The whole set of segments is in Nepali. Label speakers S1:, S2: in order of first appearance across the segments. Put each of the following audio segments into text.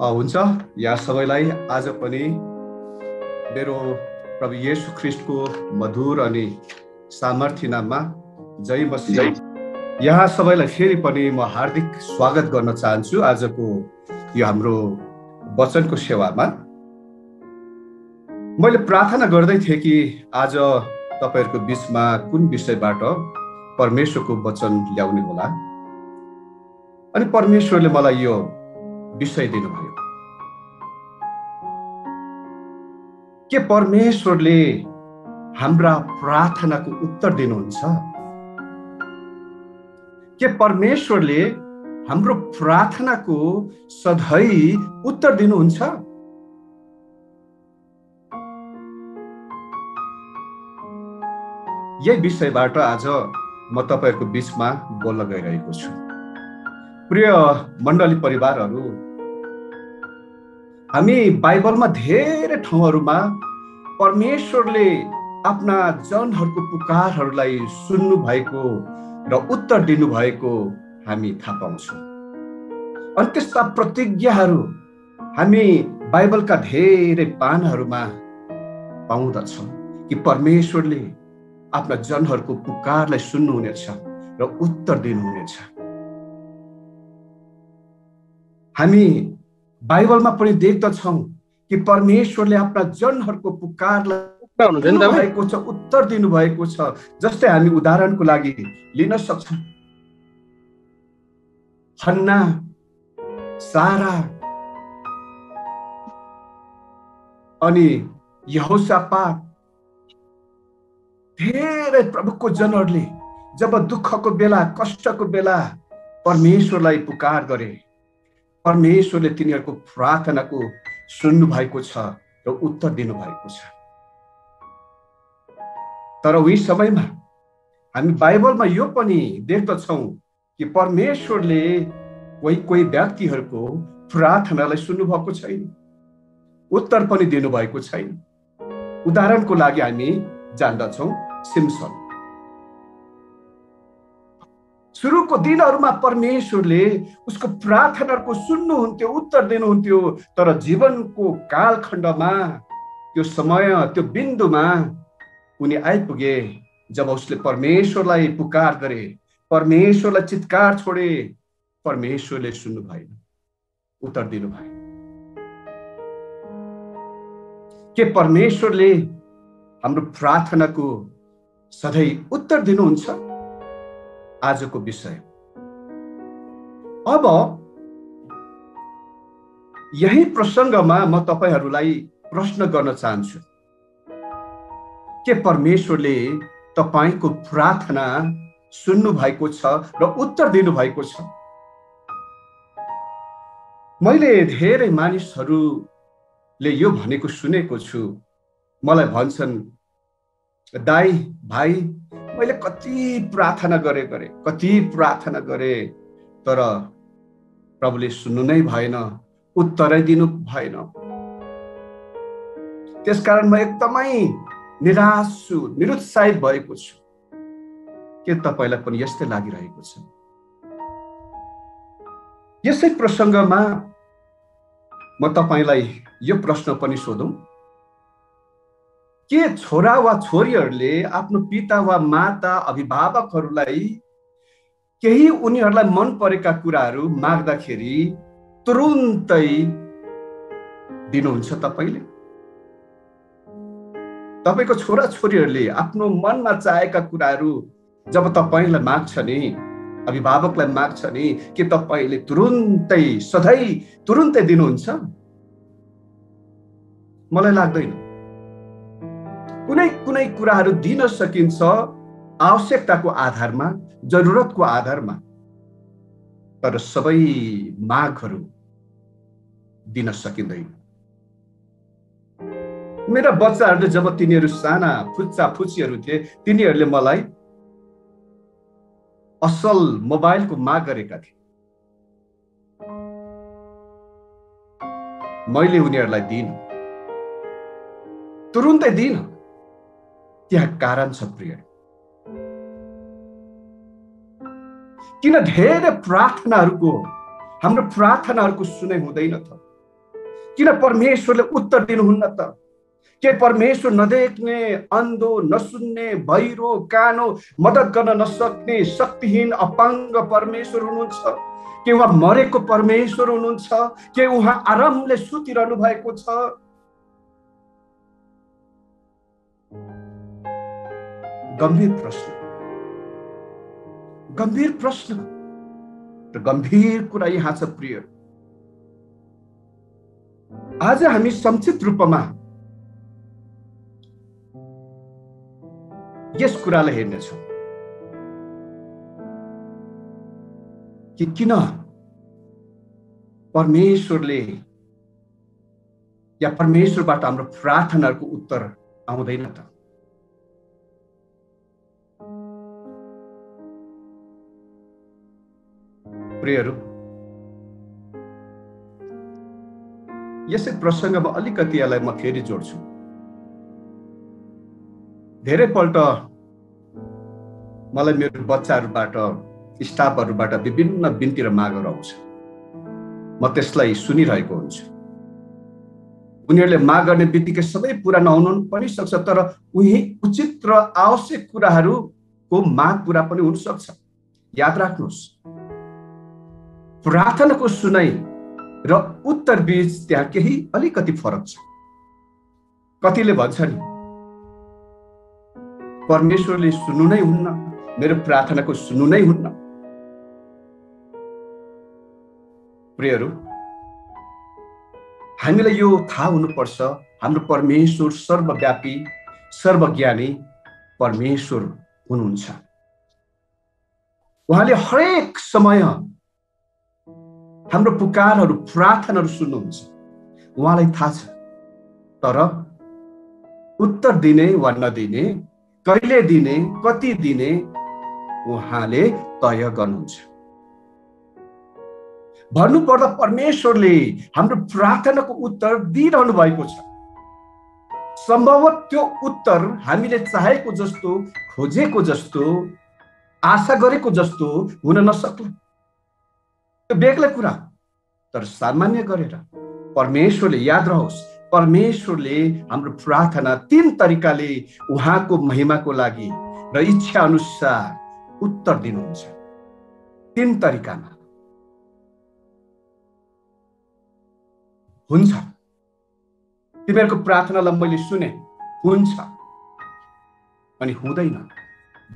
S1: हुन्छ यहाँ सबैलाई आज पनि मेरो प्रभु येशू ख्रीष्टको मधुर अनि सामर्थ्य नाममा जय मसीह। यहाँ सबैलाई फेरि पनि म हार्दिक स्वागत गर्न चाहन्छु आजको यो हाम्रो वचनको सेवामा। मैले प्रार्थना गर्दै थिएँ कि आज तपाईहरुको बीचमा कुन विषयबाट परमेश्वरको वचन ल्याउने होला, अनि परमेश्वरले मलाई यो विषय दिनुभयो। के परमेश्वरले हाम्रा प्रार्थनाको उत्तर दिनुहुन्छ? के परमेश्वरले हाम्रो प्रार्थनाको सधैँ उत्तर दिनुहुन्छ? यही विषयबाट आज म तपाईहरुको बीचमा बोल्न गइरहेको छु। प्रिय मण्डली परिवारहरू, हामी बाइबलमा धेरै ठाउँहरूमा परमेश्वरले आफ्ना जनहरूको पुकारहरूलाई सुन्नु भएको र उत्तर दिनु भएको हामी थाहा पाउँछौँ। अनि त्यस्ता प्रतिज्ञाहरू हामी बाइबलका धेरै पानाहरूमा पाउँदछौँ कि परमेश्वरले आफ्ना जनहरूको पुकारलाई सुन्नुहुनेछ र उत्तर दिनुहुनेछ। हामी बाइबलमा पनि देख्दछौँ कि परमेश्वरले आफ्ना जनहरूको पुकारलाई भएको छ, उत्तर दिनुभएको छ। जस्तै हामी उदाहरणको लागि लिन सक्छौँ हन्ना, सारा अनि यहोशापात, धेरै प्रभुको जनहरूले जब दुःखको बेला, कष्टको बेला परमेश्वरलाई पुकार गरे, परमेश्वरले तिनीहरूको प्रार्थनाको सुन्नु भएको छ र उत्तर दिनु भएको छ। तर उही समयमा हामी बाइबलमा यो पनि देख्दछौँ कि परमेश्वरले कोही व्यक्तिहरूको प्रार्थनालाई सुन्नु भएको छैन, उत्तर पनि दिनु भएको छैन। उदाहरणको लागि हामी जान्दछौँ सिम्सन। सुरुको दिनहरूमा परमेश्वरले उसको प्रार्थनाको सुन्नुहुन्थ्यो, उत्तर दिनुहुन्थ्यो। तर जीवनको कालखण्डमा, त्यो समय, त्यो बिन्दुमा उनी आइपुगे जब उसले परमेश्वरलाई पुकार गरे, परमेश्वरलाई चित्कार छोडे, परमेश्वरले सुन्नु भएन, उत्तर दिनु भएन। के परमेश्वरले हाम्रो प्रार्थनाको सधैँ उत्तर दिनुहुन्छ? आजको विषय। अब यही प्रसङ्गमा म तपाईहरूलाई प्रश्न गर्न चाहन्छु। के परमेश्वरले तपाईको प्रार्थना सुन्नु भएको छ र उत्तर दिनु भएको छ? मैले धेरै मानिसहरूले यो भनेको सुनेको छु। मलाई भन्छन्, दाइ, भाइ, मैले कति प्रार्थना गरे तर प्रभुले सुन्नु नै भएन, उत्तरै दिनु भएन। त्यसकारण म एकदमै निराश छु, निरुत्साहित भएको छु। के तपाईलाई पनि यस्तै लागिरहेको छ? यसै प्रसङ्गमा म तपाईलाई यो प्रश्न पनि सोधौं, के छोरा वा छोरीहरूले आफ्नो पिता वा माता, अभिभावकहरूलाई केही उनीहरूलाई मन परेका कुराहरू माग्दाखेरि तुरुन्तै दिनुहुन्छ तपाईले? तपाईको छोरा छोरीहरूले आफ्नो मनमा चाहेका कुराहरू जब तपाईलाई माग्छ नि, अभिभावकलाई माग्छ नि, के तपाईले तुरुन्तै, सधैँ तुरुन्तै दिनुहुन्छ? मलाई लाग्दैन। कुनै कुराहरू दिन सकिन्छ आवश्यकताको आधारमा, जरुरतको आधारमा, तर सबै मागहरू दिन सकिँदैन। मेरा बच्चाहरूले जब तिनीहरू साना फुच्चा फुच्चीहरू थिए, तिनीहरूले मलाई असल मोबाइलको माग गरेका थिए। मैले उनीहरूलाई दिइन, तुरुन्तै दिन। त्यहाँ कारण छ प्रिय। किन धेरै प्रार्थनाहरूको हाम्रो प्रार्थनाहरूको सुनाइ हुँदैन त? किन परमेश्वरले उत्तर दिनुहुन्न त? के परमेश्वर नदेख्ने, अन्धो, नसुन्ने, बहिरो, कानो, मद्दत गर्न नसक्ने, शक्तिहीन, अपाङ्ग परमेश्वर हुनुहुन्छ? के उहाँ मरेको परमेश्वर हुनुहुन्छ? के उहाँ आरामले सुतिरहनु भएको छ? गम्भीर प्रश्न, गम्भीर प्रश्न र गम्भीर कुरा यहाँ छ प्रिय। आज हामी संक्षिप्त रूपमा यस कुरालाई हेर्नेछौँ कि किन परमेश्वरले या परमेश्वरबाट हाम्रो प्रार्थनाको उत्तर आउँदैन त? प्रियहरू, यसै प्रसङ्गमा अलिकति यसलाई म फेरि जोड्छु। धेरैपल्ट मलाई मेरो बच्चाहरूबाट, स्टाफहरूबाट विभिन्न बिन्ती र मागहरू आउँछ। म त्यसलाई सुनिरहेको हुन्छु। उनीहरूले माग गर्ने बित्तिकै सबै पुरा नहुनु पनि सक्छ, तर उही उचित र आवश्यक कुराहरूको माग पुरा पनि हुन सक्छ। याद राख्नुहोस्, प्रार्थनाको सुनाइ र उत्तर बीच त्यहाँ केही अलिकति फरक छ। कतिले भन्छ नि, परमेश्वरले सुन्नु नै हुन्न, मेरो प्रार्थनाको सुन्नु नै हुन्न। प्रियहरू, हामीलाई यो थाहा हुनुपर्छ, हाम्रो परमेश्वर सर्वव्यापी, सर्वज्ञानी परमेश्वर हुनुहुन्छ। उहाँले हरेक समय हाम्रो पुकारहरू, प्रार्थनाहरू सुन्नुहुन्छ। उहाँलाई थाहा छ, तर उत्तर दिने वा नदिने, कहिले दिने, कति दिने, उहाँले तय गर्नुहुन्छ। भन्नुपर्दा परमेश्वरले हाम्रो प्रार्थनाको उत्तर दिइरहनु भएको छ। सम्भवतः त्यो उत्तर हामीले चाहेको जस्तो, खोजेको जस्तो, आशा गरेको जस्तो हुन नसक्ला, त्यो बेग्लै कुरा। तर सामान्य गरेर परमेश्वरले, याद रहोस्, परमेश्वरले हाम्रो प्रार्थना 3 तरिकाले उहाँको महिमाको लागि र इच्छा अनुसार उत्तर दिनुहुन्छ। 3 तरिकामा हुन्छ। तिमीहरूको प्रार्थनालाई मैले सुने, हुन्छ, अनि हुँदैन।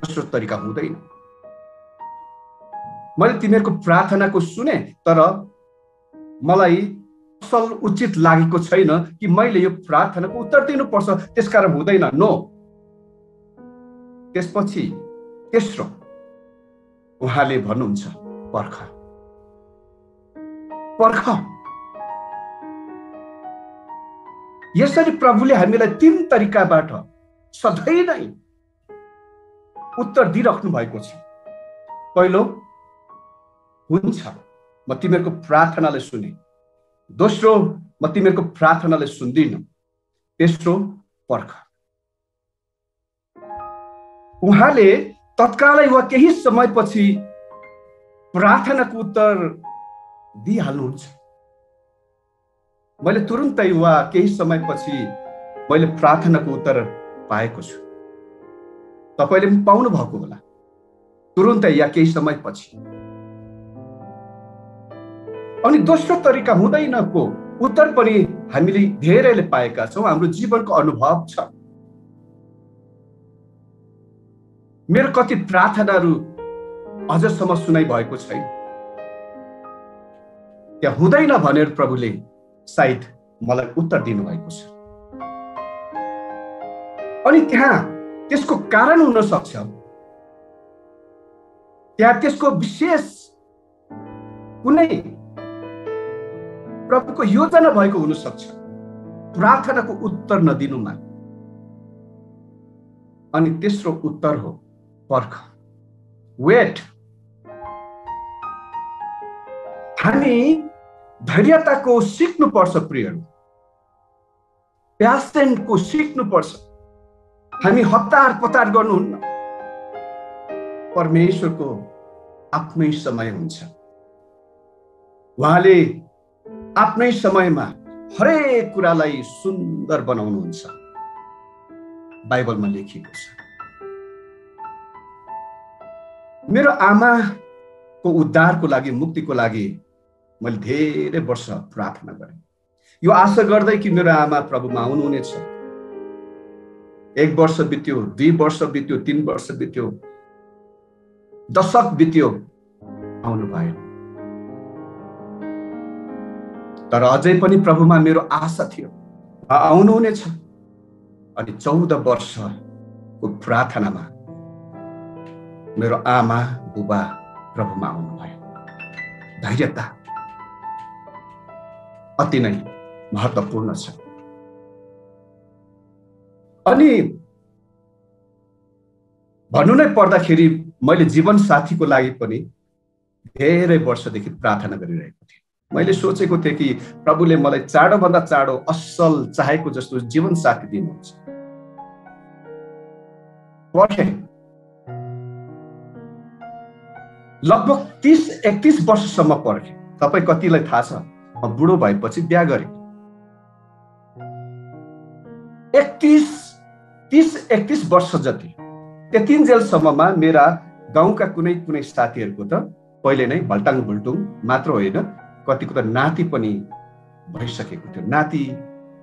S1: दोस्रो तरिका हुँदैन। मैले तिमीहरूको प्रार्थनाको सुने, तर मलाई असल उचित लागेको छैन कि मैले यो प्रार्थनाको उत्तर दिनुपर्छ, त्यसकारण हुँदैन। नो। त्यसपछि तेस्रो, उहाँले भन्नुहुन्छ, पर्ख, पर्ख। यसरी प्रभुले हामीलाई 3 तरिकाबाट सधैँ नै उत्तर दिइराख्नु भएको छ। पहिलो, हुन्छ, म तिमीहरूको प्रार्थनालाई सुने। दोस्रो, म तिमीहरूको प्रार्थनालाई सुन्दिनँ। तेस्रो, पर्ख। उहाँले तत्कालै वा केही समयपछि प्रार्थनाको उत्तर दिइहाल्नुहुन्छ। मैले तुरुन्तै वा केही समयपछि मैले प्रार्थनाको उत्तर पाएको छु। तपाईले पनि पाउनु भएको होला, तुरुन्तै या केही समयपछि। अनि दोस्रो तरिका हुँदैनको उत्तर पनि हामीले धेरैले पाएका छौँ, हाम्रो जीवनको अनुभव छ। मेरो कति प्रार्थनाहरू अझसम्म सुनाइ भएको छैन। त्यहाँ हुँदैन भनेर प्रभुले सायद मलाई उत्तर दिनुभएको छ। अनि त्यहाँ त्यसको कारण हुन सक्छ, त्यहाँ त्यसको विशेष कुनै प्रभुको योजना भएको हुन सक्छ प्रार्थनाको उत्तर नदिनुमा। अनि तेस्रो उत्तर हो पर्ख, वेट। हामी धैर्यताको सिक्नुपर्छ प्रियहरू, प्यासेन्टको सिक्नुपर्छ। हामी हतार पतार गर्नुहुन्न। परमेश्वरको आफ्नै समय हुन्छ। उहाँले आफ्नै समयमा हरेक कुरालाई सुन्दर बनाउनुहुन्छ, बाइबलमा लेखिएको छ। मेरो आमाको उद्धारको लागि, मुक्तिको लागि मैले धेरै वर्ष प्रार्थना गरेँ, यो आशा गर्दै कि मेरो आमा प्रभुमा आउनुहुनेछ। 1 वर्ष बित्यो, 2 वर्ष बित्यो, 3 वर्ष बित्यो, दशक बित्यो, आउनु भएन। तर अझै पनि प्रभुमा मेरो आशा थियो, आउनुहुनेछ। अनि 14 वर्षको प्रार्थनामा मेरो आमा बुबा प्रभुमा आउनुभयो। धैर्यता अति नै महत्त्वपूर्ण छ। अनि भन्नु नै पर्दाखेरि मैले जीवन साथीको लागि पनि धेरै वर्षदेखि प्रार्थना गरिरहेको थिएँ। मैले सोचेको थिएँ कि प्रभुले मलाई चाँडोभन्दा चाँडो असल चाहेको जस्तो जीवन साथी दिनुहुन्छ। पढेँ, लगभग 30-31 वर्षसम्म पढेँ। तपाईँ कतिलाई थाहा छ, म बुढो भएपछि बिहा गरेँ। 30-31 वर्ष जति, त्यतिन्जेलसम्ममा मेरा गाउँका कुनै साथीहरूको त पहिले नै भल्टाङ भुल्टुङ मात्र होइन, कतिको त नाति पनि भइसकेको थियो, नाति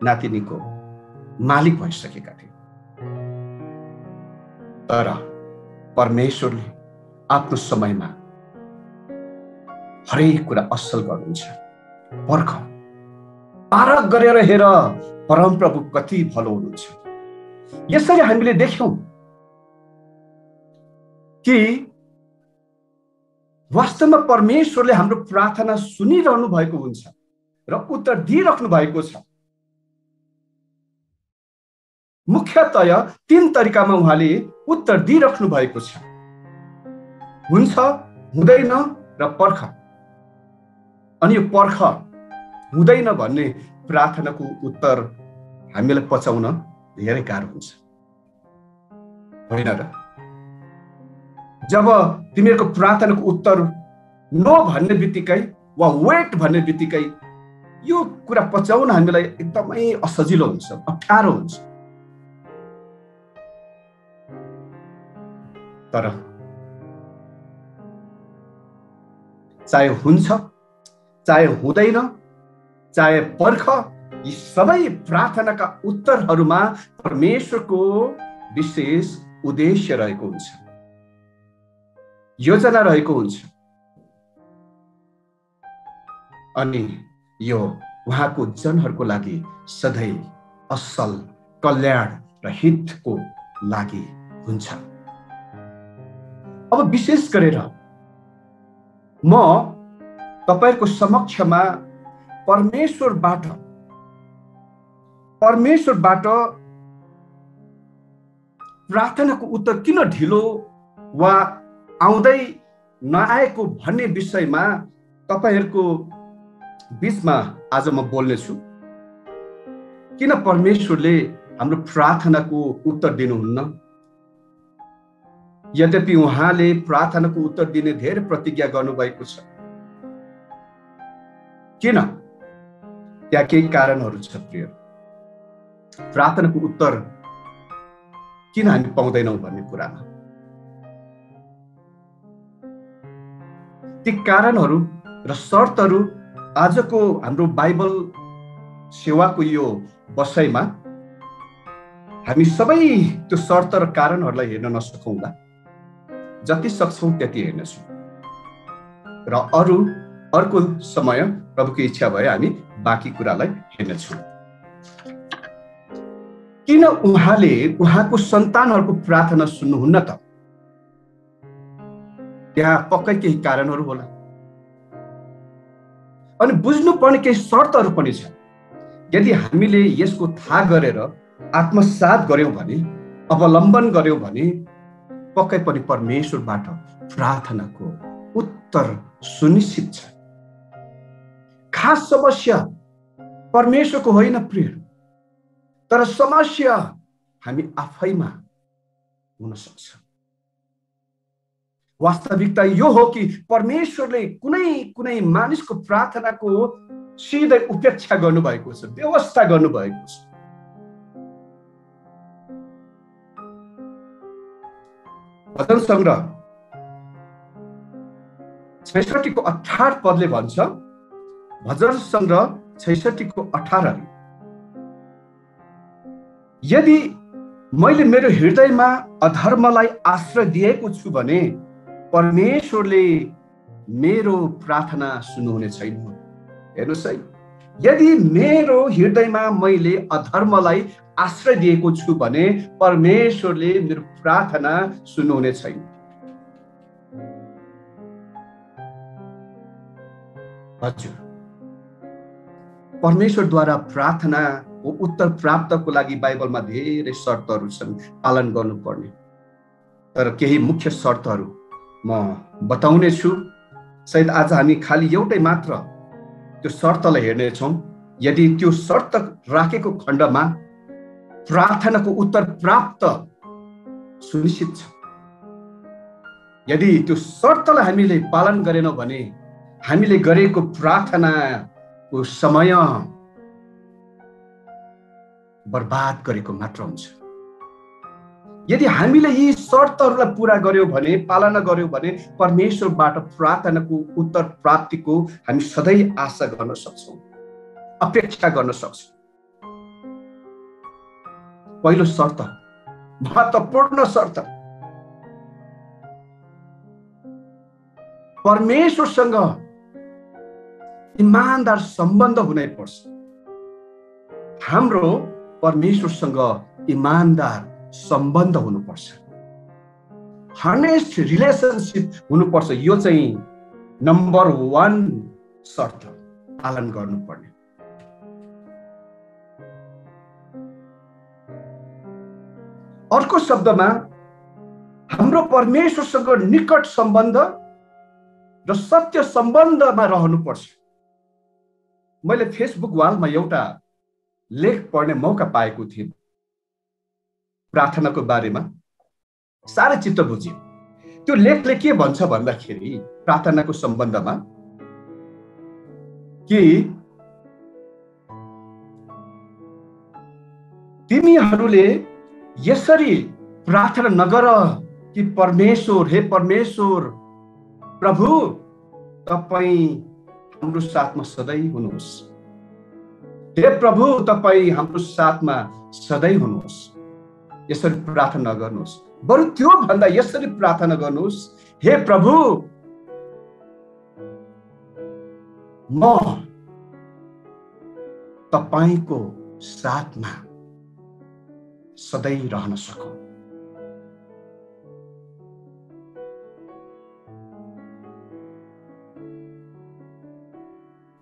S1: नातिनीको मालिक भइसकेका थिए। तर परमेश्वरले आफ्नो समयमा हरेक कुरा असल गर्नुहुन्छ। पर्ख, पारख गरेर हेर परमप्रभु कति भलो हुनुहुन्छ। यसरी हामीले देख्यौं कि वास्तवमा परमेश्वरले हाम्रो प्रार्थना सुनिरहनु भएको हुन्छ र उत्तर दिइराख्नु भएको छ। मुख्यतया 3 तरिकामा उहाँले उत्तर दिइराख्नु भएको छ, हुन्छ, हुँदैन र पर्ख। अनि यो पर्ख, हुँदैन भन्ने प्रार्थनाको उत्तर हामीलाई पचाउन धेरै गाह्रो हुन्छ, होइन र? जब तिमीहरूको प्रार्थनाको उत्तर नो भन्ने बित्तिकै वा वेट भन्ने बित्तिकै यो कुरा पचाउन हामीलाई एकदमै असजिलो हुन्छ, अप्ठ्यारो हुन्छ। तर चाहे हुन्छ, चाहे हुँदैन, चाहे पर्ख, यी सबै प्रार्थनाका उत्तरहरूमा परमेश्वरको विशेष उद्देश्य रहेको हुन्छ, योजना रहेको हुन्छ। अनि यो उहाँको जनहरूको लागि सधैँ असल, कल्याण र हितको लागि हुन्छ। अब विशेष गरेर म तपाईहरुको समक्षमा परमेश्वरबाट प्रार्थनाको उत्तर किन ढिलो वा आउँदै नआएको भन्ने विषयमा तपाईहरुको बीचमा आज म बोल्ने छु। किन परमेश्वरले हाम्रो प्रार्थनाको उत्तर दिनुहुन्न? यद्यपि उहाँले प्रार्थनाको उत्तर दिने धेरै प्रतिज्ञा गर्नुभएको छ। किन? त्यहाँ केही कारणहरू छ प्रिय। प्रार्थनाको उत्तर किन हामी पाउँदैनौं भन्ने कुरामा ती कारणहरू र शर्तहरू आजको हाम्रो बाइबल सेवाको यो बसाइमा हामी सबै त्यो शर्त र कारणहरूलाई हेर्न नसकौँला। जति सक्छौं त्यति हेर्नेछौँ र अर्को समय प्रभुको इच्छा भए हामी बाँकी कुरालाई हेर्नेछौँ। किन उहाँले उहाँको सन्तानहरूको प्रार्थना सुन्नुहुन्न त? त्यहाँ पक्कै केही कारणहरू होला। अनि बुझ्नुपर्ने केही शर्तहरू पनि छ। यदि हामीले यसको थाहा गरेर आत्मसात गर्यौं भने, अवलम्बन गर्यौं भने पक्कै पनि परमेश्वरबाट प्रार्थनाको उत्तर सुनिश्चित छ। खास समस्या परमेश्वरको होइन प्रिय, तर समस्या हामी आफैमा हुन सक्छ। वास्तविकता यो हो कि परमेश्वरले कुनै मानिसको प्रार्थनाको सिधै उपेक्षा गर्नुभएको छ, व्यवस्था गर्नुभएको छ। भजन सङ्ग्रह 66 को 18 पदले भन्छ, भजन सङ्ग्रह 66 को 18, यदि मैले मेरो हृदयमा अधर्मलाई आश्रय दिएको छु भने परमेश्वरले मेरो प्रार्थना सुन्नुहुने छैन। हेर्नुहोस् है, यदि मेरो हृदयमा मैले अधर्मलाई आश्रय दिएको छु भने परमेश्वरले मेरो प्रार्थना सुन्नुहुने छैन। हजुर, परमेश्वरद्वारा प्रार्थनाको उत्तर प्राप्तको लागि बाइबलमा धेरै शर्तहरू छन् पालन गर्नुपर्ने। तर केही मुख्य शर्तहरू म बताउने छु। सायद आज हामी खालि एउटै मात्र त्यो शर्तलाई हेर्नेछौँ। यदि त्यो शर्त राखेको खण्डमा प्रार्थनाको उत्तर प्राप्त सुनिश्चित छ। यदि त्यो शर्तलाई हामीले पालन गरेनौँ भने हामीले गरेको प्रार्थनाको समय बर्बाद गरेको मात्र हुन्छ। यदि हामीले यी शर्तहरूलाई पुरा गर्यौँ भने, पालना गर्यौँ भने परमेश्वरबाट प्रार्थनाको उत्तर प्राप्तिको हामी सधैँ आशा गर्न सक्छौँ, अपेक्षा गर्न सक्छौँ। पहिलो शर्त, महत्त्वपूर्ण शर्त, परमेश्वरसँग इमानदार सम्बन्ध हुनै पर्छ। हाम्रो परमेश्वरसँग इमानदार सम्बन्ध हुनुपर्छ, हनेस्ट रिलेसनसिप हुनुपर्छ। यो चाहिँ नम्बर 1 शर्त पालन गर्नुपर्ने। अर्को शब्दमा हाम्रो परमेश्वरसँग निकट सम्बन्ध र सत्य सम्बन्धमा रहनुपर्छ। मैले फेसबुक वालमा एउटा लेख पढ्ने मौका पाएको थिएँ प्रार्थनाको बारेमा। साह्रै चित्त बुझ्यो। त्यो लेखले के भन्छ भन्दाखेरि प्रार्थनाको सम्बन्धमा कि तिमीहरूले यसरी प्रार्थना नगर कि परमेश्वर, हे परमेश्वर प्रभु, तपाईँ हाम्रो साथमा सधैँ हुनुहोस्। हे प्रभु, तपाईँ हाम्रो साथमा सधैँ हुनुहोस्। यसरी प्रार्थना गर्नुहोस्, बरु त्यो भन्दा यसरी प्रार्थना गर्नुहोस्, हे प्रभु, म तपाईको साथमा सधैँ रहन सकौं।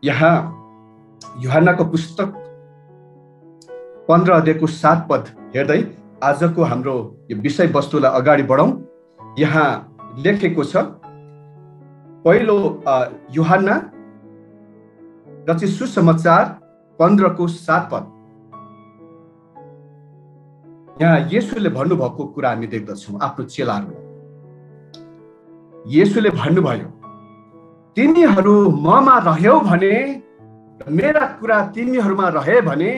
S1: यहाँ यूहन्नाको पुस्तक 15 अध्यायको 7 पद हेर्दै आजको हाम्रो यो विषय वस्तुलाई अगाडि बढाउँ। यहाँ लेखेको छ, पहिलो यूहन्ना रचित सुसमाचार 15 को 7 पद। यहाँ येशूले भन्नुभएको कुरा हामी देख्दछौँ आफ्नो चेलाहरूलाई। येशूले भन्नुभयो, तिमीहरू ममा रह्यौ भने, मेरा कुरा तिमीहरूमा रहे भने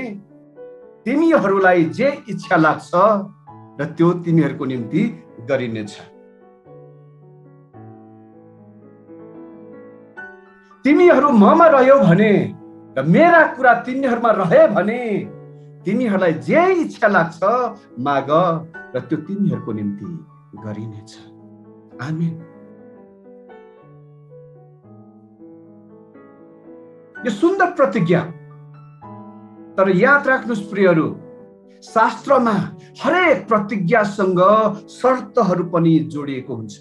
S1: तिमीहरूलाई जे इच्छा लाग्छ र त्यो तिमीहरूको निम्ति गरिनेछ। तिमीहरू ममा रह्यौ भने र मेरा कुरा तिमीहरूमा रहे भने तिमीहरूलाई जे इच्छा लाग्छ माग र त्यो तिमीहरूको निम्ति गरिनेछ। आमेन। यो सुन्दर प्रतिज्ञा। तर याद राख्नुहोस् प्रियहरू, शास्त्रमा हरेक प्रतिज्ञासँग शर्तहरू पनि जोडिएको हुन्छ।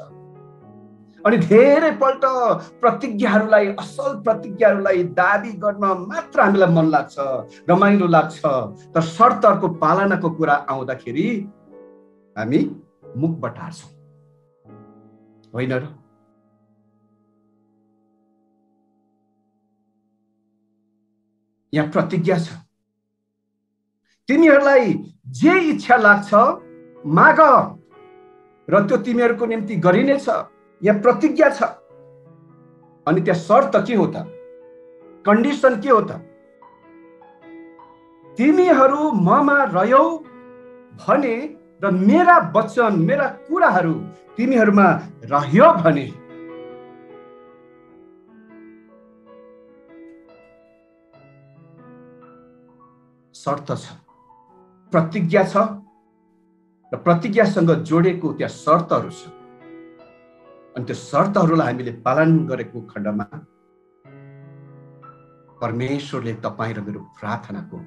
S1: अनि धेरै पल्ट प्रतिज्ञाहरूलाई, असल प्रतिज्ञाहरूलाई दाबी गर्न मात्र हामीलाई मन लाग्छ, रमाइलो लाग्छ। तर शर्तहरूको पालनाको कुरा आउँदाखेरि हामी मुख बटार्छौँ, होइन र? यहाँ प्रतिज्ञा छ, तिमीहरूलाई जे इच्छा लाग्छ माग र त्यो तिमीहरूको निम्ति गरिनेछ। यहाँ प्रतिज्ञा छ। अनि त्यहाँ शर्त के हो त? कन्डिसन के हो त? तिमीहरू ममा रह्यौ भने र मेरा वचन, मेरा कुराहरू तिमीहरूमा रह्यो भने शर्त छ, प्रतिज्ञा छ र प्रतिज्ञासँग जोडेको त्यहाँ शर्तहरू छ। अनि त्यो शर्तहरूलाई हामीले पालन गरेको खण्डमा परमेश्वरले तपाईँ र मेरो प्रार्थनाको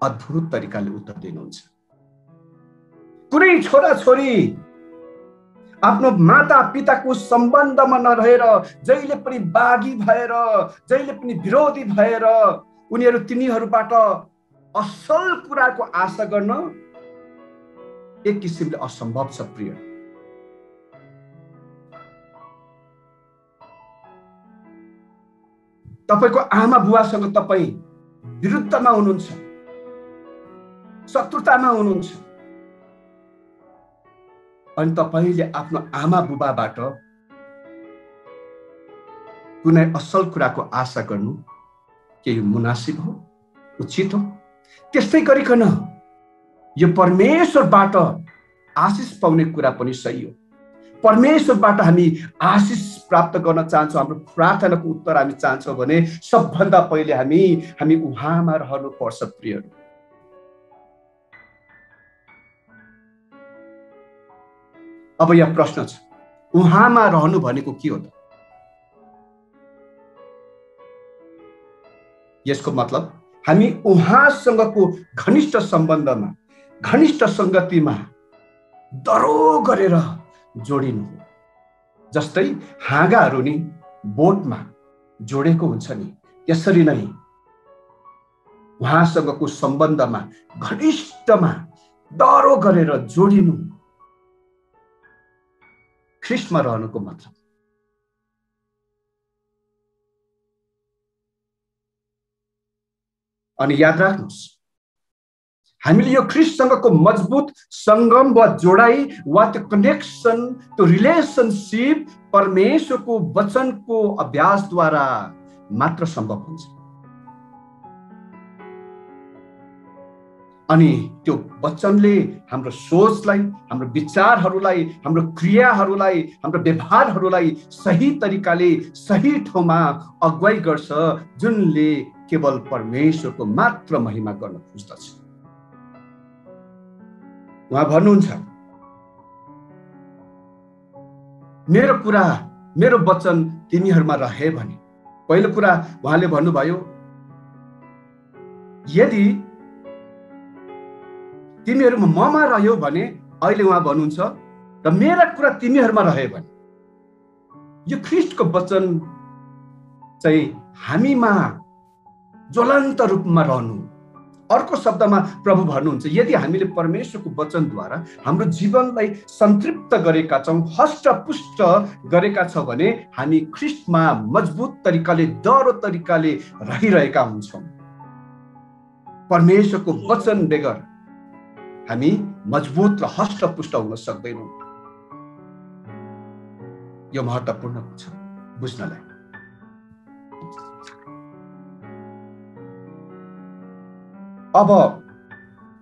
S1: अद्भुत तरिकाले उत्तर दिनुहुन्छ। कुनै छोराछोरी आफ्नो माता पिताको सम्बन्धमा नरहेर जहिले पनि बागी भएर, जहिले पनि विरोधी भएर उनीहरू तिनीहरूबाट असल कुराको आशा गर्न एक किसिमले असम्भव छ प्रिय। तपाईको आमा बुवासँग तपाईँ विरुद्धमा हुनुहुन्छ, शत्रुतामा हुनुहुन्छ, अनि तपाईले आफ्नो आमा बुबाबाट कुनै असल कुराको आशा गर्नु के यो मुनासिब हो, उचित हो? त्यस्तै गरिकन यो परमेश्वरबाट आशिष पाउने कुरा पनि सही हो। परमेश्वरबाट हामी आशिष प्राप्त गर्न चाहन्छौँ, हाम्रो प्रार्थनाको उत्तर हामी चाहन्छौँ भने सबभन्दा पहिले हामी उहाँमा रहनु पर्छ प्रियहरू। अब यहाँ प्रश्न छ, उहाँमा रहनु भनेको के हो त? यसको मतलब हामी उहाँसँगको घनिष्ठ सम्बन्धमा, घनिष्ठ संगतिमा दरो गरेर जोडिनु हो। जस्तै हाँगाहरू नि बोटमा जोडेको हुन्छ नि, त्यसरी नै उहाँसँगको सम्बन्धमा, घनिष्ठमा दरो गरेर जोडिनु ख्रिस्टमा रहनुको मतलब। अनि याद राख्नुहोस्, हामीले यो ख्रिस्टसँगको मजबुत संगम वा जोडाई वा त्यो कनेक्सन, त्यो रिलेसनशिप परमेश्वरको वचनको अभ्यासद्वारा मात्र सम्भव हुन्छ। अनि त्यो वचनले हाम्रो सोचलाई, हाम्रो विचारहरूलाई, हाम्रो क्रियाहरूलाई, हाम्रो व्यवहारहरूलाई सही तरिकाले सही ठाउँमा अगुवाई गर्छ, जुनले केवल परमेश्वरको मात्र महिमा गर्न खोज्दछ। उहाँ भन्नुहुन्छ, मेरो कुरा, मेरो वचन तिमीहरूमा रहे भने। पहिलो कुरा उहाँले भन्नुभयो, यदि तिमीहरूमा ममा रह्यो भने, अहिले उहाँ भन्नुहुन्छ र मेरा कुरा तिमीहरूमा रहे भने। यो ख्रिस्टको वचन चाहिँ हामीमा ज्वलन्त रूपमा रहनु। अर्को शब्दमा प्रभु भन्नुहुन्छ, यदि हामीले परमेश्वरको वचनद्वारा हाम्रो जीवनलाई सन्तृप्त गरेका छौँ, हष्टपुष्ट गरेका छौँ भने हामी ख्रिस्टमा मजबुत तरिकाले, दरो तरिकाले रहिरहेका हुन्छौँ। परमेश्वरको वचन बेगर हामी मजबुत र हष्टपुष्ट हुन सक्दैनौँ। यो महत्त्वपूर्ण हुन्छ बुझ्नलाई। अब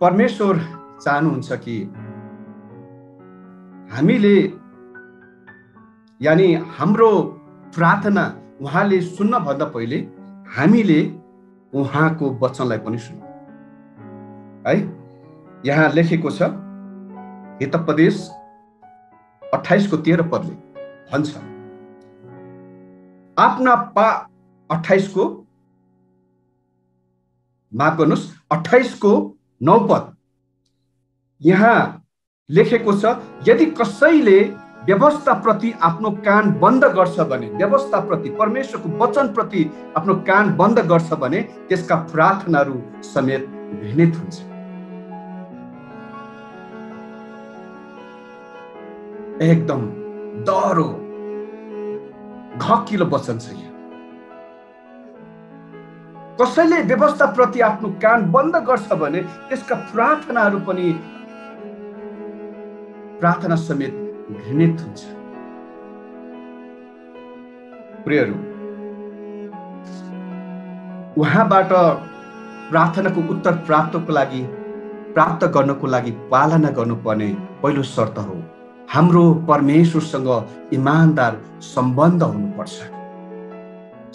S1: परमेश्वर चाहनुहुन्छ कि हामीले, यानी हाम्रो प्रार्थना उहाँले सुन्न भन्दा पहिले हामीले उहाँको वचनलाई पनि सुन्नु है। यहाँ लेखेको छ, हितोपदेश 28:13 पदले भन्छ, आफ्ना 28 माफ गर्नुहोस् 28:9 पद यहाँ लेखेको छ, यदि कसैले व्यवस्था प्रति आफ्नो कान बन्द गर्छ भने, व्यवस्था प्रति, परमेश्वरको वचन प्रति आफ्नो कान बन्द गर्छ भने त्यसका प्रार्थनाहरू समेत घृणित हुन्छ। एकदम दरो घकिलो वचन छ यहाँ। कसैले व्यवस्था प्रति आफ्नो कान बन्द गर्छ भने त्यसका प्रार्थनाहरू पनि, प्रार्थना समेत घृणित हुन्छ। प्रियहरू, उहाँबाट प्रार्थनाको उत्तर प्राप्त गर्नको लागि पालना गर्नुपर्ने पहिलो शर्त हो हाम्रो परमेश्वरसँग इमानदार सम्बन्ध हुनुपर्छ,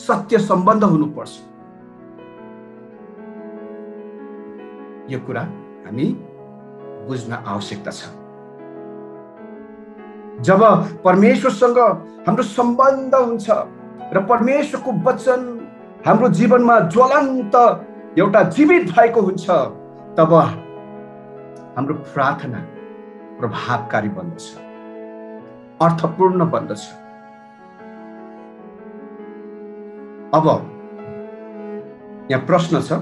S1: सत्य सम्बन्ध हुनुपर्छ। यो कुरा हामी बुझ्न आवश्यकता छ। जब परमेश्वरसँग हाम्रो सम्बन्ध हुन्छ र परमेश्वरको वचन हाम्रो जीवनमा ज्वलन्त एउटा जीवित भएको हुन्छ, तब हाम्रो प्रार्थना प्रभावकारी बन्दछ, अर्थपूर्ण बन्दछ। अब यहाँ प्रश्न छ,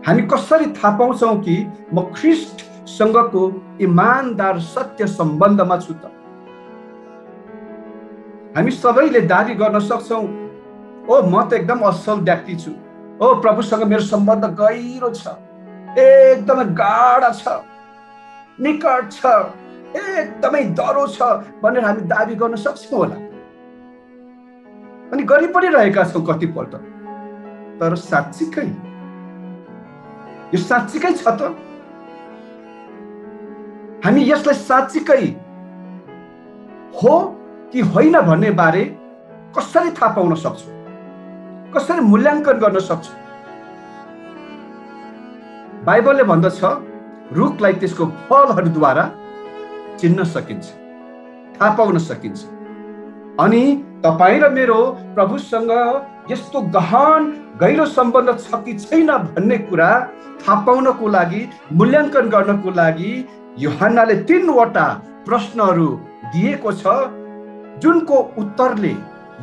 S1: हामी कसरी थाहा पाउँछौँ कि म ख्रीष्टसँगको इमानदार सत्य सम्बन्धमा छु त? हामी सबैले दाबी गर्न सक्छौँ, ओ म त एकदम असल व्यक्ति छु, ओ प्रभुसँग मेरो सम्बन्ध गहिरो छ, एकदमै गाढा छ, निकट छ, एकदमै दह्रो छ भनेर हामी दाबी गर्न सक्छौँ होला, अनि गरि पनि रहेका छौँ कतिपल्ट। तर साँच्चीकै यो साँच्चीकै छ त? हामी यसलाई साँच्चीकै हो कि होइन भन्ने बारे कसरी थाहा पाउन सक्छौँ, कसरी मूल्याङ्कन गर्न सक्छौँ? बाइबलले भन्दछ, रुखलाई त्यसको फलहरूद्वारा चिन्न सकिन्छ, थाहा पाउन सकिन्छ। अनि तपाईँ र मेरो प्रभुसँग यस्तो गहन गहिरो सम्बन्ध छ कि छैन भन्ने कुरा थाहा पाउनको लागि, मूल्याङ्कन गर्नको लागि यूहन्नाले 3वटा प्रश्नहरू दिएको छ, जुनको उत्तरले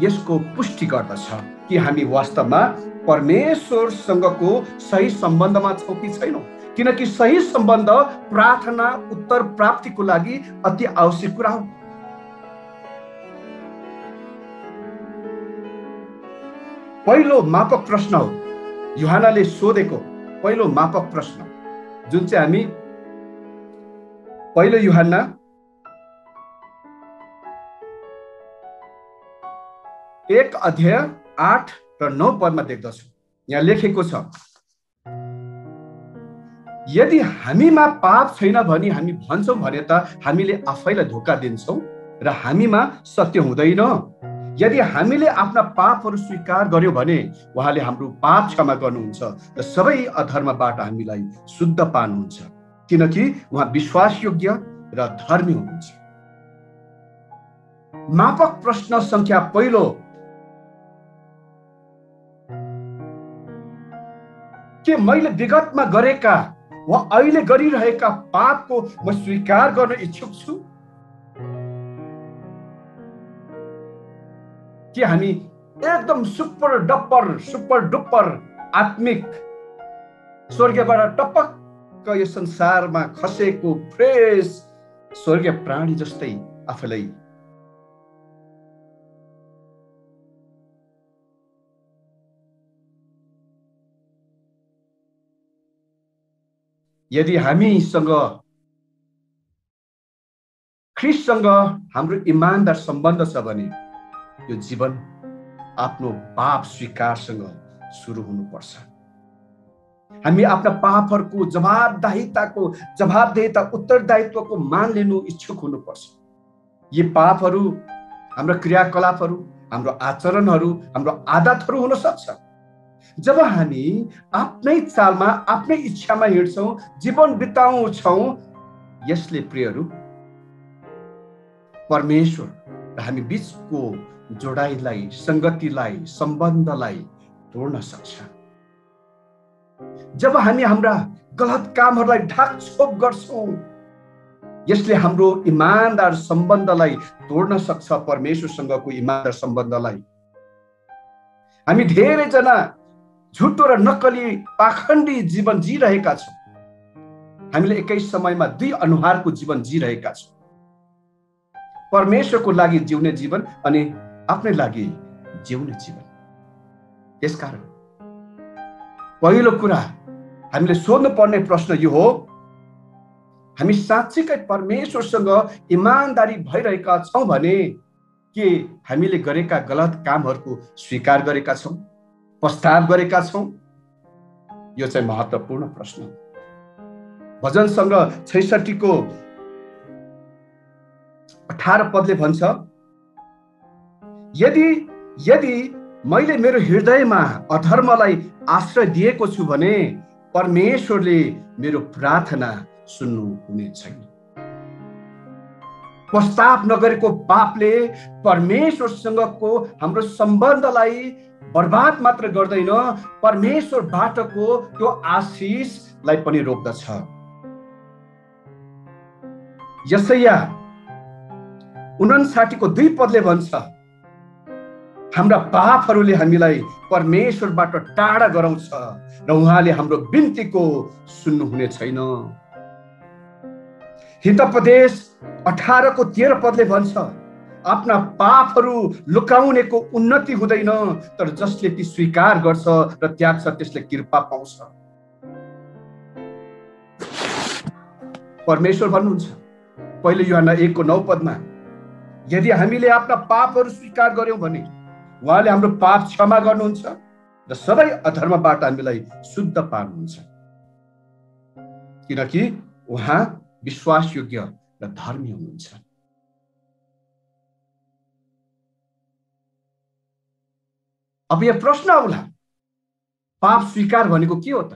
S1: यसको पुष्टि गर्दछ कि हामी वास्तवमा परमेश्वरसँगको सही सम्बन्धमा छौँ कि छैनौँ। किनकि सही सम्बन्ध प्रार्थना उत्तर प्राप्तिको लागि अति आवश्यक कुरा हो। पहिलो मापक प्रश्न हो यूहन्नाले सोधेको पहिलो मापक प्रश्न, जुन चाहिँ हामी पहिलो यूहन्ना 1:8 र 9 पदमा देख्दछौँ। यहाँ लेखेको छ, यदि हामीमा पाप छैन भने हामी भन्छौँ भने त हामीले आफैलाई धोका दिन्छौँ र हामीमा सत्य हुँदैन। यदि हामीले आफ्ना पापहरू स्वीकार गर्यौँ भने उहाँले हाम्रो पाप क्षमा गर्नुहुन्छ र सबै अधर्मबाट हामीलाई शुद्ध पार्नुहुन्छ, किनकि उहाँ विश्वासयोग्य र धर्मी हुनुहुन्छ। मापक प्रश्न संख्या पहिलो, के मैले विगतमा गरेका वा अहिले गरिरहेका पापको म स्वीकार गर्न इच्छुक छु? के हामी एकदम सुपर डुपर आत्मिक स्वर्गबाट टपक्क यो संसारमा खसेको फ्रेश स्वर्गीय प्राणी जस्तै आफूलाई यदि हामीसँग ख्रीष्टसँग हाम्रो इमानदार सम्बन्ध छ भने यो जीवन आफ्नो पाप स्वीकारसँग सुरु हुनुपर्छ। हामी आफ्ना पापहरूको जवाबदेहिता उत्तरदायित्वको मान लिनु इच्छुक हुनुपर्छ। यी पापहरू हाम्रो क्रियाकलापहरू, हाम्रो आचरणहरू, हाम्रो आदतहरू हुन सक्छ। जब हामी आफ्नै चालमा आफ्नै इच्छामा हिँड्छौँ, जीवन बिताउँछौँ, यसले प्रियहरू परमेश्वर र हामी बीचको जोडाइलाई, संगतिलाई, सम्बन्धलाई तोड्न सक्छ। जब हामी हाम्रा गलत कामहरूलाई ढाकछोप गर्छौँ, यसले हाम्रो इमानदार सम्बन्धलाई तोड्न सक्छ, परमेश्वरसँगको इमानदार सम्बन्धलाई। हामी धेरैजना झुटो र नक्कली पाखण्डी जीवन जिरहेका छौँ। हामीले एकै समयमा दुई अनुहारको जीवन जिरहेका छौँ, परमेश्वरको लागि जिउने जीवन अनि आफ्नै लागि जिउने जीवन। त्यसकारण पहिलो कुरा हामीले सोध्नु पर्ने प्रश्न यो हो, हामी साँच्चीकै परमेश्वरसँग इमानदारी भइरहेका छौँ भने के हामीले गरेका गलत कामहरूको स्वीकार गरेका छौँ, पश्चाताप गरेका छौँ? यो चाहिँ महत्त्वपूर्ण प्रश्न। भजन सङ्ग्रह 66 को 18 पदले भन्छ, यदि मैले मेरो हृदयमा अधर्मलाई आश्रय दिएको छु भने परमेश्वरले मेरो प्रार्थना सुन्नु हुने छैन। पश्चाताप नगरेको पापले परमेश्वरसँगको हाम्रो सम्बन्धलाई बर्बाद मात्र गर्दैन, परमेश्वरबाटको त्यो आशिषलाई पनि रोक्दछ। यशाया 59 को 2 पदले भन्छ, हाम्रा पापहरूले हामीलाई परमेश्वरबाट टाढा गराउँछ र उहाँले हाम्रो बिन्तीको सुन्नुहुने छैन। हितोपदेश 18 को 13 पदले भन्छ, आफ्ना पापहरू लुकाउनेको उन्नति हुँदैन, तर जसले ती स्वीकार गर्छ र त्याग्छ त्यसले कृपा पाउँछ। परमेश्वर भन्नुहुन्छ पहिलो यूहन्ना 1 को 9 पदमा, यदि हामीले आफ्ना पापहरू स्वीकार गर्यौं भने उहाँले हाम्रो पाप क्षमा गर्नुहुन्छ र सबै अधर्मबाट हामीलाई शुद्ध पार्नुहुन्छ, किनकि उहाँ विश्वासयोग्य र धर्मी हुनुहुन्छ। अब यहाँ प्रश्न आउला, पाप स्वीकार भनेको के हो त?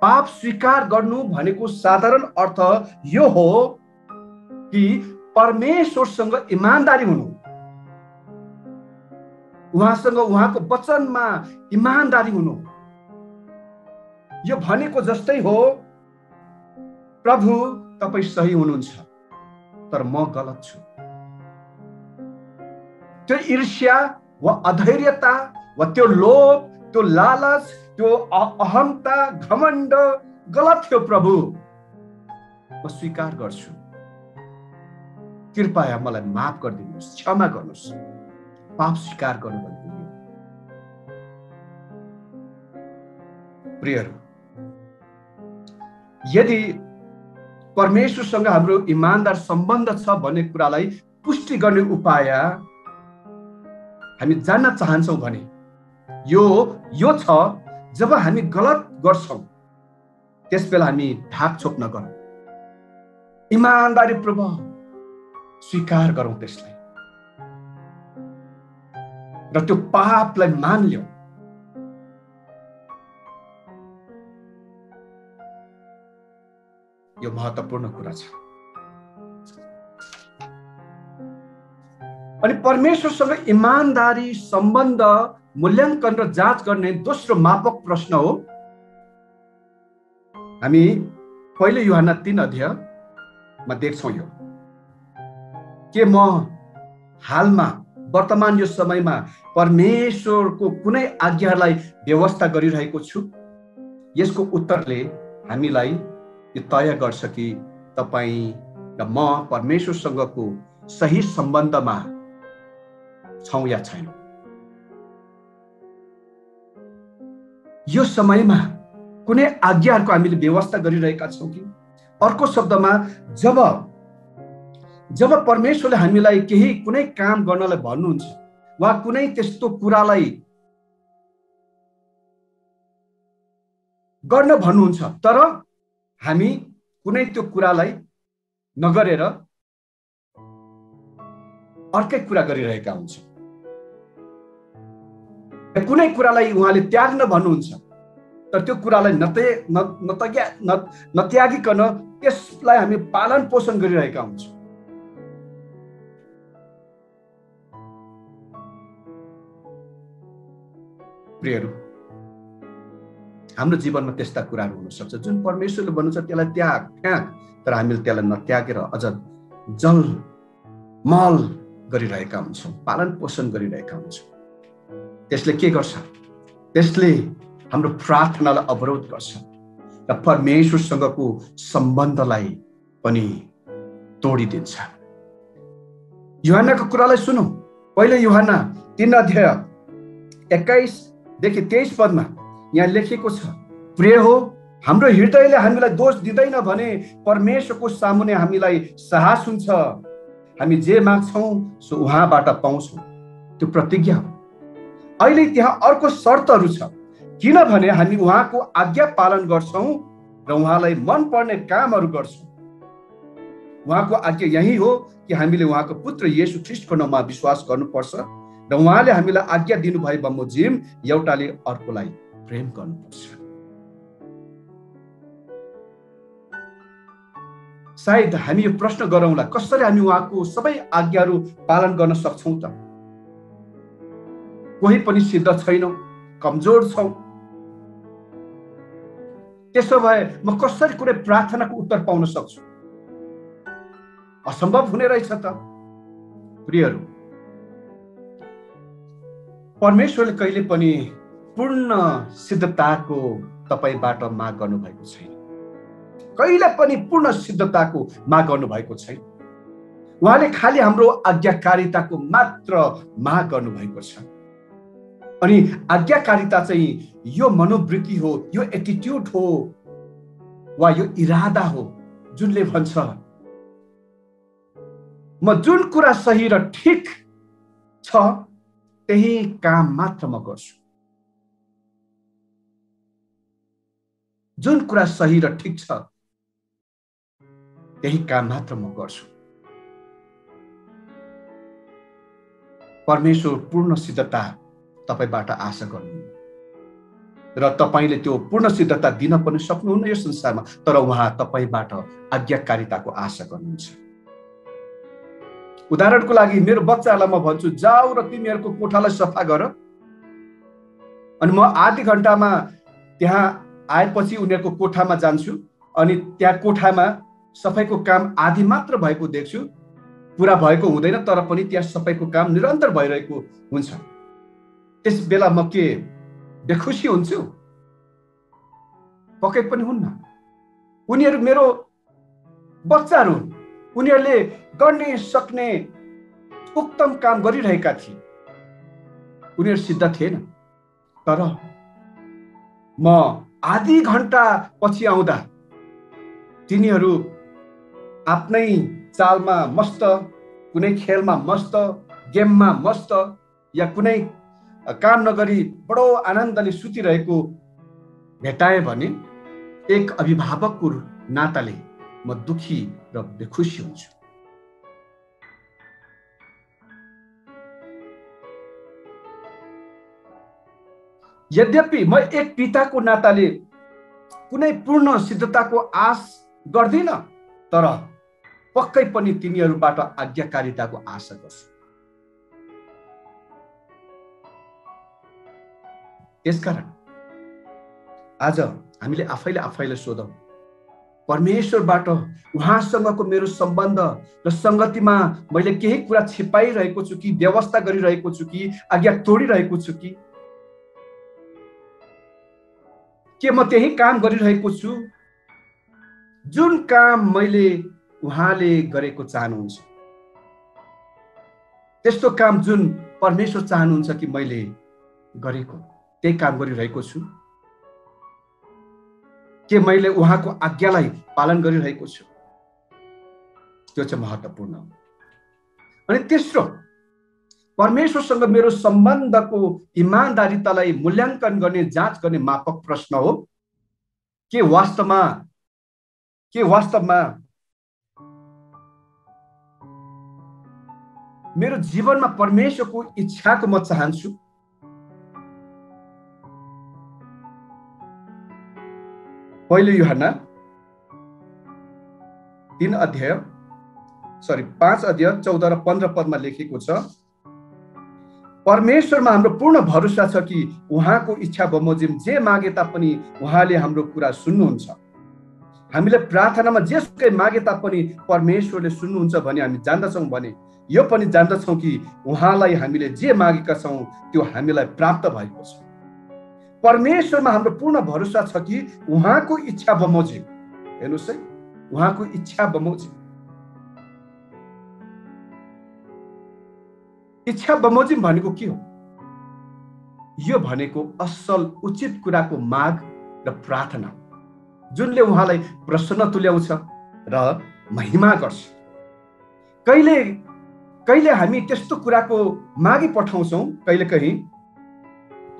S1: पाप स्वीकार गर्नु भनेको साधारण अर्थ यो हो कि परमेश्वरसँग इमानदारी हुनु, उहाँसँग उहाँको वचनमा इमानदारी हुनु। यो भनेको जस्तै हो, प्रभु तपाईँ सही हुनुहुन्छ तर म गलत छु। त्यो ईर्ष्या वा अधैर्यता वा त्यो लोभ, त्यो लालच, त्यो अहमता, घमण्ड गलत थियो प्रभु, म स्वीकार गर्छु, कृपया मलाई माफ गरिदिनुहोस्, क्षमा गर्नुहोस्। पाप स्वीकार गर्नु भनेको यो। प्रियहरू, यदि परमेश्वरसँग हाम्रो इमानदार सम्बन्ध छ भन्ने कुरालाई पुष्टि गर्ने उपाय हामी जान्न चाहन्छौँ भने यो छ, जब हामी गलत गर्छौँ त्यसबेला हामी ढाकछोप नगरौँ, इमानदारीपूर्वक स्वीकार गरौँ त्यसलाई र त्यो पापलाई मान लियौँ। यो महत्त्वपूर्ण कुरा छ। अनि परमेश्वरसँग इमानदारी सम्बन्ध मूल्याङ्कन र जाँच गर्ने दोस्रो मापक प्रश्न हो। हामी पहिलो यूहन्ना 3 अध्यायमा देख्छौँ यो, के म हालमा वर्तमान यो समयमा परमेश्वरको कुनै आज्ञालाई व्यवस्था गरिरहेको छु? यसको उत्तरले हामीलाई यो तय गर्छ कि तपाईँ र म परमेश्वरसँगको सही सम्बन्धमा छौँ या छैनौँ। यो समयमा कुनै आज्ञाहरूको हामीले व्यवस्था गरिरहेका छौँ कि? अर्को शब्दमा, जब परमेश्वरले हामीलाई केही कुनै काम गर्नलाई भन्नुहुन्छ वा कुनै त्यस्तो कुरालाई गर्न भन्नुहुन्छ, तर हामी कुनै त्यो कुरालाई नगरेर अर्कै कुरा गरिरहेका हुन्छौँ। कुनै कुरालाई उहाँले त्याग्न भन्नुहुन्छ, तर त्यो कुरालाई नत्यागिकन त्यसलाई हामी पालन पोषण गरिरहेका हुन्छौँ। प्रियहरू, हाम्रो जीवनमा त्यस्ता कुराहरू हुन सक्छ जुन परमेश्वरले भन्नुहुन्छ त्यसलाई त्याग, तर हामीले त्यसलाई नत्यागेर अझ जलमल गरिरहेका हुन्छौँ, पालन पोषण गरिरहेका हुन्छौँ। त्यसले के गर्छ? त्यसले हाम्रो प्रार्थनालाई अवरोध गर्छ र परमेश्वरसँगको सम्बन्धलाई पनि तोडिदिन्छ। यूहन्नाको कुरालाई सुनौँ। पहिलो यूहन्ना 3 अध्याय 21 देखि 23 पदमा यहाँ लेखेको छ, प्रिय हो, हाम्रो हृदयले हामीलाई दोष दिँदैन भने परमेश्वरको सामुन्ने हामीलाई साहस हुन्छ। हामी जे माग्छौँ सो उहाँबाट पाउँछौँ। त्यो प्रतिज्ञा हो। अहिले त्यहाँ अर्को शर्तहरू छ, किनभने हामी उहाँको आज्ञा पालन गर्छौँ र उहाँलाई मनपर्ने कामहरू गर्छौँ। उहाँको आज्ञा यही हो कि हामीले उहाँको पुत्र येशू ख्रीष्टको नाममा विश्वास गर्नुपर्छ र उहाँले हामीलाई आज्ञा दिनुभए बमोजिम एउटाले अर्कोलाई प्रेम गर्नुपर्छ। सायद हामी यो प्रश्न गरौँला, कसरी हामी उहाँको सबै आज्ञाहरू पालन गर्न सक्छौँ त? कोही पनि सिद्ध छैनौँ, कमजोर छौँ। त्यसो भए म कसरी कुनै प्रार्थनाको उत्तर पाउन सक्छु? असम्भव हुने रहेछ त। प्रियहरू, परमेश्वरले कहिले पनि पूर्ण सिद्धताको तपाईबाट माग गर्नुभएको छैन। कहिले पनि पूर्ण सिद्धताको माग गर्नुभएको छैन। उहाँले खालि हाम्रो आज्ञाकारिताको मात्र माग गर्नुभएको छ। अनि आज्ञाकारिता चाहिँ यो मनोवृत्ति हो, यो एटिट्युड हो वा यो इरादा हो जुनले भन्छ म जुन कुरा सही र ठिक छ त्यही काम मात्र म गर्छु। जुन कुरा सही र ठिक छ त्यही काम मात्र म गर्छु। परमेश्वर पूर्ण सिद्धता तपाईबाट आशा गर्नुहुन्छ र तपाईले त्यो पूर्ण सिद्धता दिन पनि सक्नुहुन्न यो संसारमा, तर उहाँ तपाईबाट आज्ञाकारिताको आशा गर्नुहुन्छ। उदाहरणको लागि मेरो बच्चाहरूलाई म भन्छु, जाऊ र तिमीहरूको कोठालाई सफा गर। अनि म आधी घण्टामा त्यहाँ आएपछि उनीहरूको कोठामा जान्छु अनि त्यहाँ कोठामा सफाइको काम आधी मात्र भएको देख्छु। पुरा भएको हुँदैन, तर पनि त्यहाँ सफाइको काम निरन्तर भइरहेको हुन्छ। त्यस बेला म के बेखुसी हुन्छु? पक्कै पनि हुन्न। उनीहरू मेरो बच्चाहरू हुन्। उनीहरूले गर्ने सक्ने उत्तम काम गरिरहेका थिए। उनीहरू सिद्ध थिएन, तर म आधी घण्टा पछि आउँदा तिनीहरू आफ्नै चालमा मस्त, कुनै खेलमा मस्त, गेममा मस्त या कुनै काम नगरी बडो आनन्दले सुतिरहेको भेटाए भने एक अभिभावकको नाताले म दुखी र बेखुसी हुन्छु। यद्यपि म एक पिताको नाताले कुनै पूर्ण सिद्धताको आश गर्दिन, तर पक्कै पनि तिनीहरूबाट आज्ञाकारिताको आशा गर्छु। त्यसकारण आज हामीले आफैले सोधौं, परमेश्वरबाट उहाँसँगको मेरो सम्बन्ध र संगतिमा मैले केही कुरा छिपाइरहेको छु कि, व्यवस्था गरिरहेको छु कि, आज्ञा तोडिरहेको छु कि? के म त्यही काम गरिरहेको छु जुन काम मैले उहाँले गरेको चाहनुहुन्छ? त्यस्तो काम जुन परमेश्वर चाहनुहुन्छ कि मैले गरेको त्यही काम गरिरहेको छु? के मैले उहाँको आज्ञालाई पालन गरिरहेको छु? त्यो चाहिँ महत्त्वपूर्ण हो। अनि तेस्रो, परमेश्वरसँग मेरो सम्बन्धको इमानदारीतालाई मूल्याङ्कन गर्ने, जाँच गर्ने मापक प्रश्न हो, के वास्तवमा मेरो जीवनमा परमेश्वरको इच्छाको म चाहन्छु? पहिलो यूहन्ना 5 अध्याय 14 र 15 पदमा लेखेको छ, परमेश्वरमा हाम्रो पूर्ण भरोसा छ कि उहाँको इच्छा बमोजिम जे मागे तापनि उहाँले हाम्रो कुरा सुन्नुहुन्छ। हामीले प्रार्थनामा जेसुकै मागे तापनि परमेश्वरले सुन्नुहुन्छ भने हामी जान्दछौँ, भने यो पनि जान्दछौँ कि उहाँलाई हामीले जे मागेका छौँ त्यो हामीलाई प्राप्त भएको छ। परमेश्वरमा हाम्रो पूर्ण भरोसा छ कि उहाँको इच्छा बमोजिम, हेर्नुहोस् है, उहाँको इच्छा बमोजिम। इच्छा बमोजिम भनेको के हो? यो भनेको असल उचित कुराको माग र प्रार्थना जुनले उहाँलाई प्रसन्न तुल्याउँछ र महिमा गर्छ। कहिले कहिले हामी त्यस्तो कुराको मागी पठाउँछौँ, कहिले कहीँ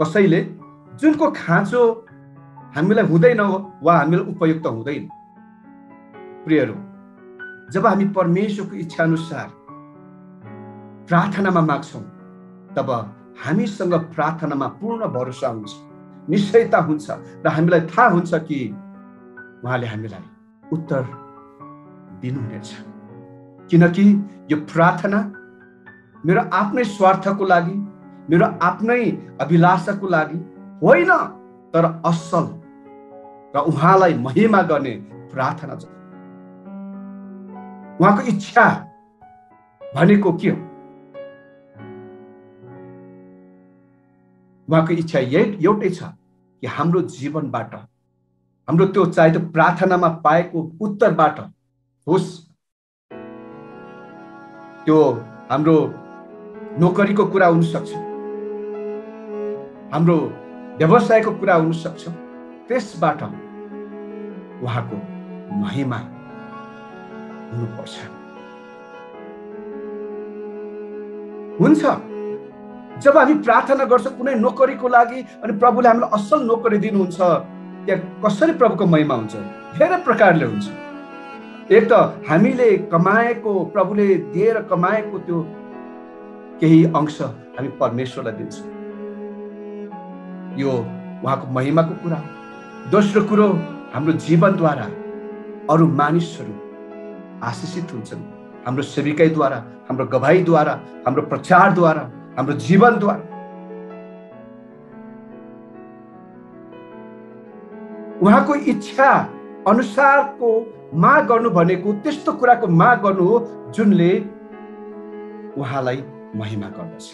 S1: कसैले जुनको खाँचो हामीलाई हुँदैन वा हामीलाई उपयुक्त हुँदैन। प्रियहरू, जब हामी परमेश्वरको इच्छा अनुसार प्रार्थनामा माग्छौँ तब हामीसँग प्रार्थनामा पूर्ण भरोसा हुन्छ, निश्चयता हुन्छ र हामीलाई थाहा हुन्छ कि उहाँले हामीलाई उत्तर दिनुहुनेछ। किनकि यो प्रार्थना मेरो आफ्नै स्वार्थको लागि, मेरो आफ्नै अभिलाषाको लागि होइन, तर असल र उहाँलाई महिमा गर्ने प्रार्थना छ। उहाँको इच्छा भनेको के हो? उहाँको इच्छा एउटै छ कि हाम्रो जीवनबाट, हाम्रो त्यो चाहे त्यो प्रार्थनामा पाएको उत्तरबाट होस्, त्यो हाम्रो नोकरीको कुरा हुन सक्छ, हाम्रो व्यवसायको कुरा हुन सक्छ, त्यसबाट उहाँको महिमा हुनुपर्छ। हुन्छ, जब हामी प्रार्थना गर्छौँ कुनै नोकरीको लागि अनि प्रभुले हामीलाई असल नोकरी दिनुहुन्छ, त्यहाँ कसरी प्रभुको महिमा हुन्छ? धेरै प्रकारले हुन्छ। एक त हामीले कमाएको, प्रभुले दिएर कमाएको त्यो केही अंश हामी परमेश्वरलाई दिन्छौँ, यो उहाँको महिमाको कुरा हो। दोस्रो कुरो, हाम्रो जीवनद्वारा अरू मानिसहरू आशिषित हुन्छन्, हाम्रो सेविकाईद्वारा, हाम्रो गवाहीद्वारा, हाम्रो प्रचारद्वारा, हाम्रो जीवनद्वारा। उहाँको इच्छा अनुसारको माग गर्नु भनेको त्यस्तो कुराको माग गर्नु हो जुनले उहाँलाई महिमा गर्दछ।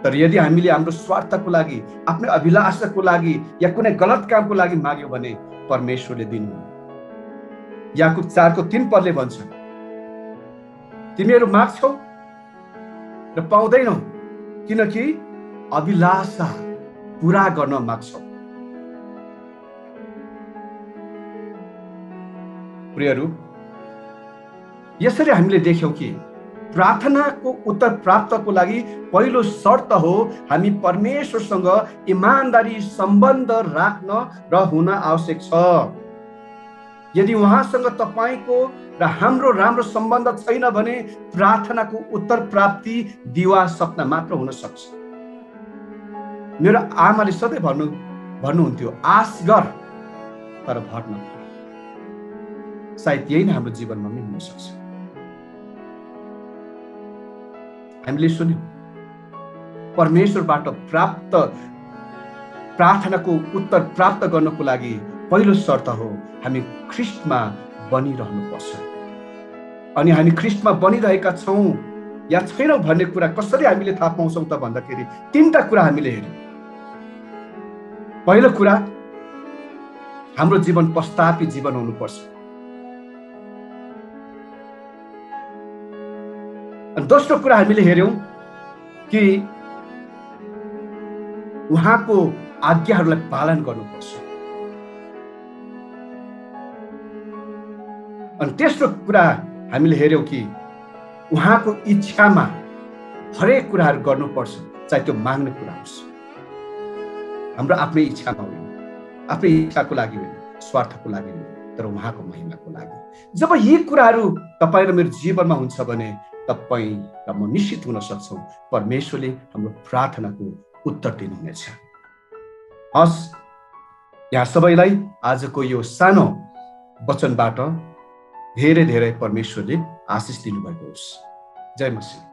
S1: तर यदि हामीले हाम्रो स्वार्थको लागि, आफ्नो अभिलाषाको लागि या कुनै गलत कामको लागि माग्यौँ भने परमेश्वरले दिनुहुन्न। याकुब 4:3 भन्छ, तिमीहरू माग्छौ र पाउँदैनौ किनकि अभिलाषा पूरा गर्न माग्छौ। प्रियहरू, यसरी हामीले देख्यौँ कि प्रार्थनाको उत्तर प्राप्तको लागि पहिलो शर्त हो हामी परमेश्वरसँग इमानदारी सम्बन्ध राख्न र हुन आवश्यक छ। यदि उहाँसँग तपाईको र हाम्रो राम्रो सम्बन्ध छैन भने प्रार्थनाको उत्तर प्राप्ति दिवा सपना मात्र हुन सक्छ। मेरो आमाले सधैँ भन्नुहुन्थ्यो, आश गर तर भर नपर। सायद यही नै हाम्रो जीवनमा पनि हुन सक्छ। हामीले सुन्यौं, परमेश्वरबाट प्राप्त प्रार्थनाको उत्तर प्राप्त गर्नको लागि पहिलो शर्त हो हामी ख्रीष्टमा बनिरहनुपर्छ। अनि हामी ख्रीष्टमा बनिरहेका छौं या छैनौं भन्ने कुरा कसरी हामीले थाहा पाउँछौं त भन्दाखेरि 3टा कुरा हामीले हेर्यौं। पहिलो कुरा, हाम्रो जीवन पश्चातापी जीवन हुनुपर्छ। अनि दोस्रो कुरा हामीले हेर्यौं कि उहाँको आज्ञाहरूलाई पालन गर्नुपर्छ। अनि तेस्रो कुरा हामीले हेर्यौं कि उहाँको इच्छामा हरेक कुराहरू गर्नुपर्छ, चाहे त्यो माग्ने कुरा होस्, हाम्रो आफ्नै इच्छामा होइन, आफ्नै इच्छाको लागि होइन, स्वार्थको लागि होइन, तर उहाँको महिमाको लागि। जब यी कुराहरू तपाईँ र मेरो जीवनमा हुन्छ भने तपाईँ र म निश्चित हुन सक्छौँ परमेश्वरले हाम्रो प्रार्थनाको उत्तर दिनुहुनेछ। हस्, यहाँ सबैलाई आजको यो सानो वचनबाट धेरै धेरै परमेश्वरले आशिष दिनुभएको होस्। जय मसीह।